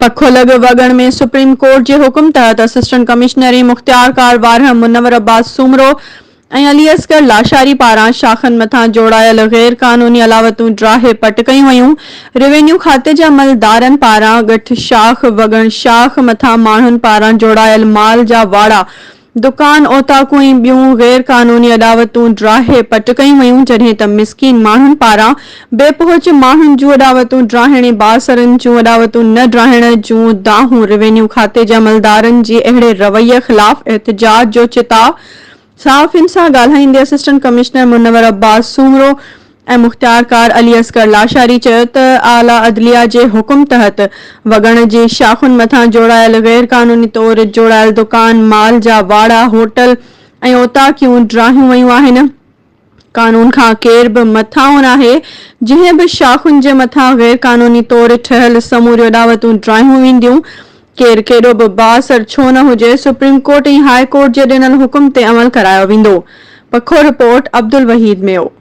पखो लॻ वॻण में supreme court जे हुकुम तहत असिस्टेंट कमिश्नर मुख्तियार कार वारह मुनवर अब्बास सूमरो ऐं अली असगर लाशारी पारां शाखनि मथां जोड़ायल गैर कानूनी अलावतूं ड्राहे पट कयूं वयूं। रेवेन्यू खाते जे अमलदारनि पारां ॻठ शाख वॻण शाख मथां माण्हुनि पारां जोड़ायल माल जा वाड़ा दुकान ओताकूं ऐं ॿियूं गैर कानूनी अदावतूं ड्राहे पट कयूं वयूं, जॾहिं त मिसकीन माण्हुनि पारां बेपहुच माण्हुनि जूं अदावतूं ड्राहिण ऐं बासरनि जूं अदावतूं न ड्राहिण जूं दाहूं रेवेन्यू खाते जे अमलदारनि जे अहिड़े रवैये ख़िलाफ़ एहतजाज जो चिताव। सहाफ़ियुनि सां ॻाल्हाईंदे असिस्टेंट कमिश्नर मुनवर अब्बास सूमरो ऐं मुख्तियार कार अली असगर लाशारी चयो त आला अदलिया जे हुकुम तहत वॻण जी शाखुनि मथां जोड़ायल गैर कानूनी तौर जोड़ायल दुकान माल जा वाड़ा होटल ऐं ओताकियूं ड्राहियूं वयूं आहिनि। कानून खां केर बि मथां नाहे। जंहिं बि शाखुनि जे मथां गैर कानूनी तौर ठहियल समूरियूं अदावतूं ड्राहियूं वेंदियूं, केर केॾो बि बासर छो न हुजे, सुप्रीम कोर्ट ऐं हाई कोर्ट जे ॾिनल हुकुम ते अमल करायो वेंदो। पखो रिपोर्ट अब्दुल वहीद मेयो।